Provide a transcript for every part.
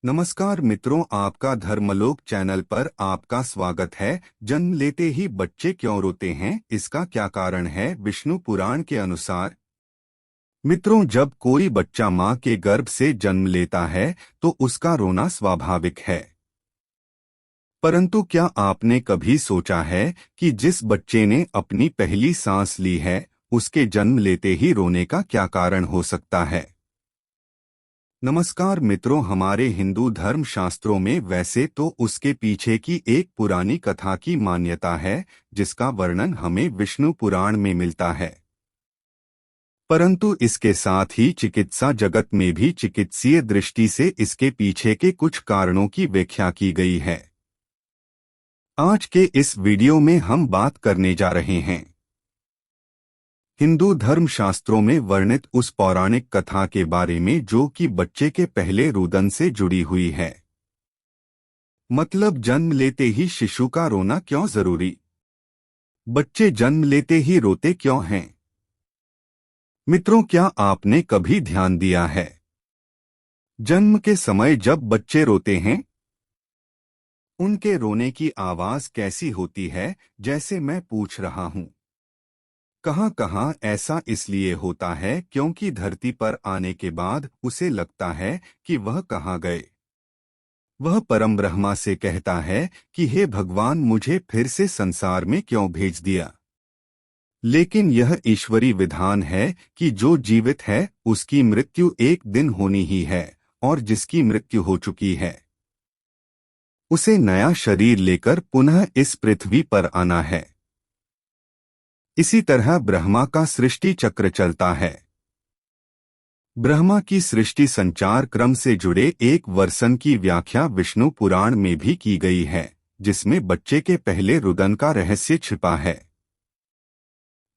नमस्कार मित्रों, आपका धर्मलोक चैनल पर आपका स्वागत है। जन्म लेते ही बच्चे क्यों रोते हैं, इसका क्या कारण है? विष्णु पुराण के अनुसार मित्रों, जब कोई बच्चा मां के गर्भ से जन्म लेता है तो उसका रोना स्वाभाविक है। परंतु क्या आपने कभी सोचा है कि जिस बच्चे ने अपनी पहली सांस ली है, उसके जन्म लेते ही रोने का क्या कारण हो सकता है? नमस्कार मित्रों, हमारे हिंदू धर्म शास्त्रों में वैसे तो उसके पीछे की एक पुरानी कथा की मान्यता है, जिसका वर्णन हमें विष्णु पुराण में मिलता है। परंतु इसके साथ ही चिकित्सा जगत में भी चिकित्सीय दृष्टि से इसके पीछे के कुछ कारणों की व्याख्या की गई है। आज के इस वीडियो में हम बात करने जा रहे हैं हिंदू धर्म शास्त्रों में वर्णित उस पौराणिक कथा के बारे में जो कि बच्चे के पहले रुदन से जुड़ी हुई है। मतलब जन्म लेते ही शिशु का रोना क्यों जरूरी? बच्चे जन्म लेते ही रोते क्यों हैं? मित्रों, क्या आपने कभी ध्यान दिया है जन्म के समय जब बच्चे रोते हैं, उनके रोने की आवाज कैसी होती है? जैसे मैं पूछ रहा हूं, कहाँ-कहाँ ऐसा इसलिए होता है क्योंकि धरती पर आने के बाद उसे लगता है कि वह कहाँ गए। वह परम ब्रह्मा से कहता है कि हे भगवान, मुझे फिर से संसार में क्यों भेज दिया? लेकिन यह ईश्वरी विधान है कि जो जीवित है उसकी मृत्यु एक दिन होनी ही है, और जिसकी मृत्यु हो चुकी है उसे नया शरीर लेकर पुनः इस पृथ्वी पर आना है। इसी तरह ब्रह्मा का सृष्टि चक्र चलता है। ब्रह्मा की सृष्टि संचार क्रम से जुड़े एक वर्सन की व्याख्या विष्णु पुराण में भी की गई है, जिसमें बच्चे के पहले रुदन का रहस्य छिपा है।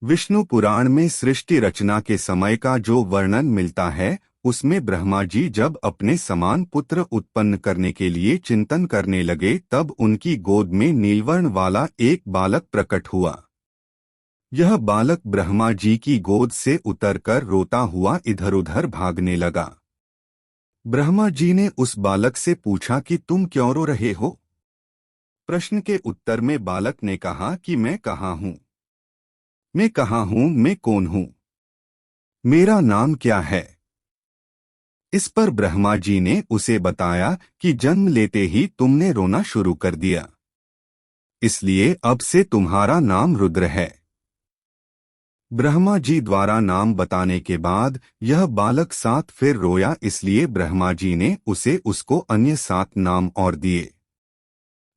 विष्णु पुराण में सृष्टि रचना के समय का जो वर्णन मिलता है, उसमें ब्रह्मा जी जब अपने समान पुत्र उत्पन्न करने के लिए चिंतन करने लगे, तब उनकी गोद में नीलवर्ण वाला एक बालक प्रकट हुआ। यह बालक ब्रह्मा जी की गोद से उतरकर रोता हुआ इधर-उधर भागने लगा। ब्रह्मा जी ने उस बालक से पूछा कि तुम क्यों रो रहे हो? प्रश्न के उत्तर में बालक ने कहा कि मैं कहाँ हूँ, मैं कहाँ हूँ, मैं कौन हूँ, मेरा नाम क्या है? इस पर ब्रह्मा जी ने उसे बताया कि जन्म लेते ही तुमने रोना शुरू कर दिया, इसलिए अब से तुम्हारा नाम रुद्र है। ब्रह्मा जी द्वारा नाम बताने के बाद यह बालक 7 फिर रोया, इसलिए ब्रह्मा जी ने उसे उसको अन्य 7 नाम और दिए।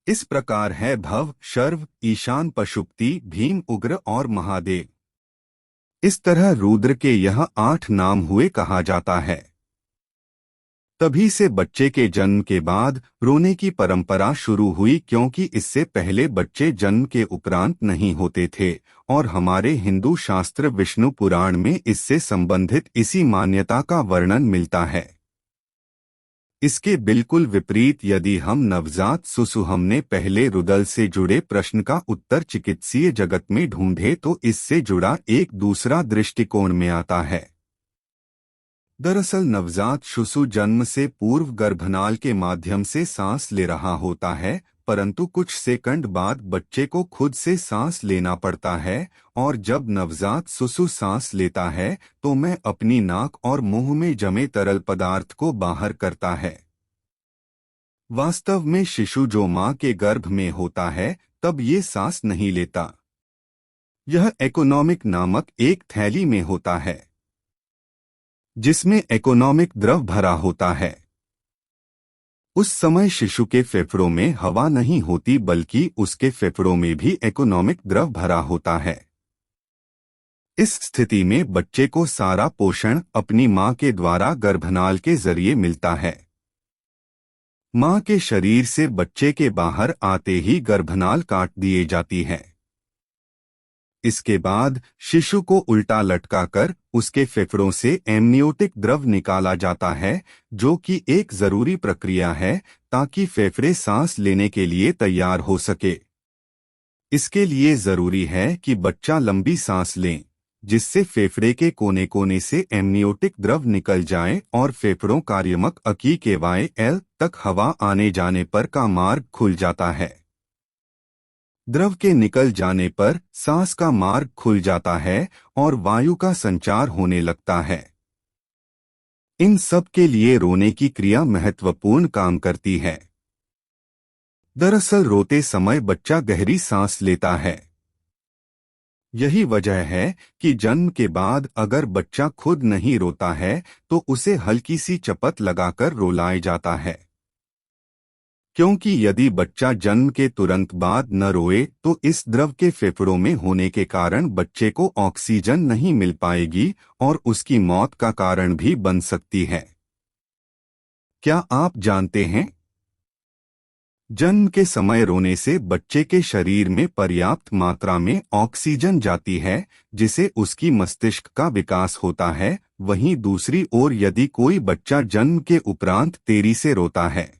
इस प्रकार है भव, शर्व, ईशान, पशुपति, भीम, उग्र और महादेव। इस तरह रुद्र के यह 8 नाम हुए कहा जाता है। तभी से बच्चे के जन्म के बाद रोने की परंपरा शुरू हुई, क्योंकि इससे पहले बच्चे जन्म के उपरांत नहीं होते थे, और हमारे हिंदू शास्त्र विष्णु पुराण में इससे संबंधित इसी मान्यता का वर्णन मिलता है। इसके बिल्कुल विपरीत यदि हम नवजात शिशु हमने पहले रुदन से जुड़े प्रश्न का उत्तर चिकित्सीय जगत में ढूंढे तो इससे जुड़ा एक दूसरा दृष्टिकोण में आता है। दरअसल नवजात शिशु जन्म से पूर्व गर्भनाल के माध्यम से सांस ले रहा होता है, परंतु कुछ सेकंड बाद बच्चे को खुद से सांस लेना पड़ता है, और जब नवजात शिशु सांस लेता है तो मैं अपनी नाक और मुंह में जमे तरल पदार्थ को बाहर करता है। वास्तव में शिशु जो मां के गर्भ में होता है तब ये सांस नहीं लेता। यह इकोनॉमिक नामक एक थैली में होता है, जिसमें इकोनॉमिक द्रव भरा होता है। उस समय शिशु के फेफड़ों में हवा नहीं होती, बल्कि उसके फेफड़ों में भी इकोनॉमिक द्रव भरा होता है। इस स्थिति में बच्चे को सारा पोषण अपनी मां के द्वारा गर्भनाल के जरिए मिलता है। मां के शरीर से बच्चे के बाहर आते ही गर्भनाल काट दिए जाती है। इसके बाद शिशु को उल्टा लटकाकर उसके फेफड़ों से एमनियोटिक द्रव निकाला जाता है, जो कि एक जरूरी प्रक्रिया है ताकि फेफड़े सांस लेने के लिए तैयार हो सके। इसके लिए जरूरी है कि बच्चा लंबी सांस लें, जिससे फेफड़े के कोने कोने से एमनियोटिक द्रव निकल जाए और फेफड़ों कार्यमक अकी के वायल तक हवा आने जाने पर का मार्ग खुल जाता है। द्रव के निकल जाने पर सांस का मार्ग खुल जाता है और वायु का संचार होने लगता है। इन सब के लिए रोने की क्रिया महत्वपूर्ण काम करती है। दरअसल रोते समय बच्चा गहरी सांस लेता है। यही वजह है कि जन्म के बाद अगर बच्चा खुद नहीं रोता है तो उसे हल्की सी चपत लगाकर रुलाया जाता है, क्योंकि यदि बच्चा जन्म के तुरंत बाद न रोए तो इस द्रव के फेफड़ों में होने के कारण बच्चे को ऑक्सीजन नहीं मिल पाएगी और उसकी मौत का कारण भी बन सकती है। क्या आप जानते हैं, जन्म के समय रोने से बच्चे के शरीर में पर्याप्त मात्रा में ऑक्सीजन जाती है, जिसे उसकी मस्तिष्क का विकास होता है। वहीं दूसरी ओर यदि कोई बच्चा जन्म के उपरांत देरी से रोता है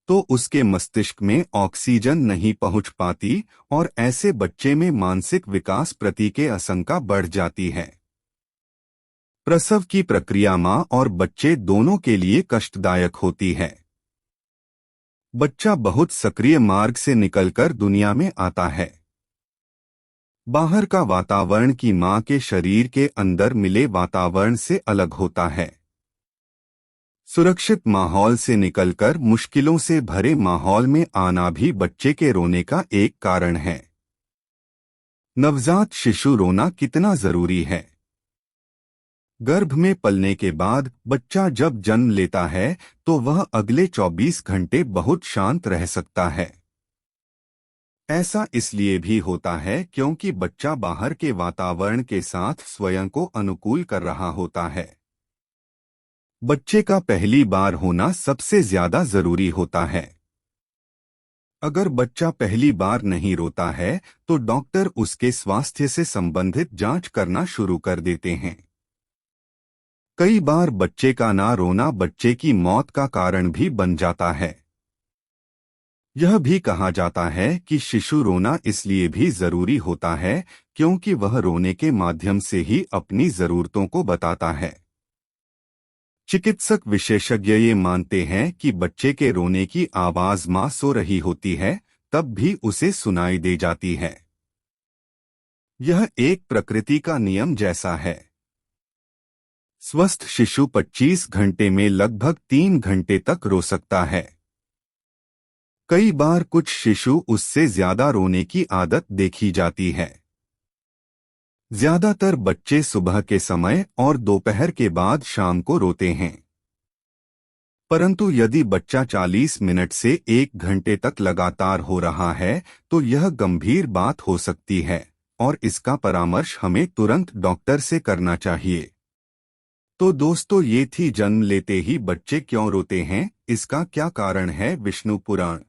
तो उसके मस्तिष्क में ऑक्सीजन नहीं पहुंच पाती और ऐसे बच्चे में मानसिक विकास प्रति के आशंका बढ़ जाती है। प्रसव की प्रक्रिया मां और बच्चे दोनों के लिए कष्टदायक होती है। बच्चा बहुत सक्रिय मार्ग से निकलकर दुनिया में आता है। बाहर का वातावरण की मां के शरीर के अंदर मिले वातावरण से अलग होता है। सुरक्षित माहौल से निकलकर मुश्किलों से भरे माहौल में आना भी बच्चे के रोने का एक कारण है। नवजात शिशु रोना कितना जरूरी है। गर्भ में पलने के बाद बच्चा जब जन्म लेता है तो वह अगले 24 घंटे बहुत शांत रह सकता है। ऐसा इसलिए भी होता है क्योंकि बच्चा बाहर के वातावरण के साथ स्वयं को अनुकूल कर रहा होता है। बच्चे का पहली बार होना सबसे ज्यादा जरूरी होता है। अगर बच्चा पहली बार नहीं रोता है तो डॉक्टर उसके स्वास्थ्य से संबंधित जांच करना शुरू कर देते हैं। कई बार बच्चे का ना रोना बच्चे की मौत का कारण भी बन जाता है। यह भी कहा जाता है कि शिशु रोना इसलिए भी जरूरी होता है क्योंकि वह रोने के माध्यम से ही अपनी जरूरतों को बताता है। चिकित्सक विशेषज्ञ ये मानते हैं कि बच्चे के रोने की आवाज मां सो रही होती है तब भी उसे सुनाई दे जाती है। यह एक प्रकृति का नियम जैसा है। स्वस्थ शिशु 25 घंटे में लगभग 3 घंटे तक रो सकता है। कई बार कुछ शिशु उससे ज्यादा रोने की आदत देखी जाती है। ज्यादातर बच्चे सुबह के समय और दोपहर के बाद शाम को रोते हैं। परंतु यदि बच्चा 40 मिनट से 1 घंटे तक लगातार हो रहा है तो यह गंभीर बात हो सकती है और इसका परामर्श हमें तुरंत डॉक्टर से करना चाहिए। तो दोस्तों, ये थी जन्म लेते ही बच्चे क्यों रोते हैं, इसका क्या कारण है विष्णु पुराण।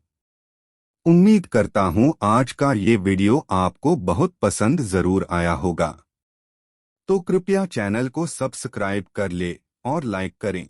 उम्मीद करता हूं आज का ये वीडियो आपको बहुत पसंद जरूर आया होगा। तो कृपया चैनल को सब्सक्राइब कर ले और लाइक करें।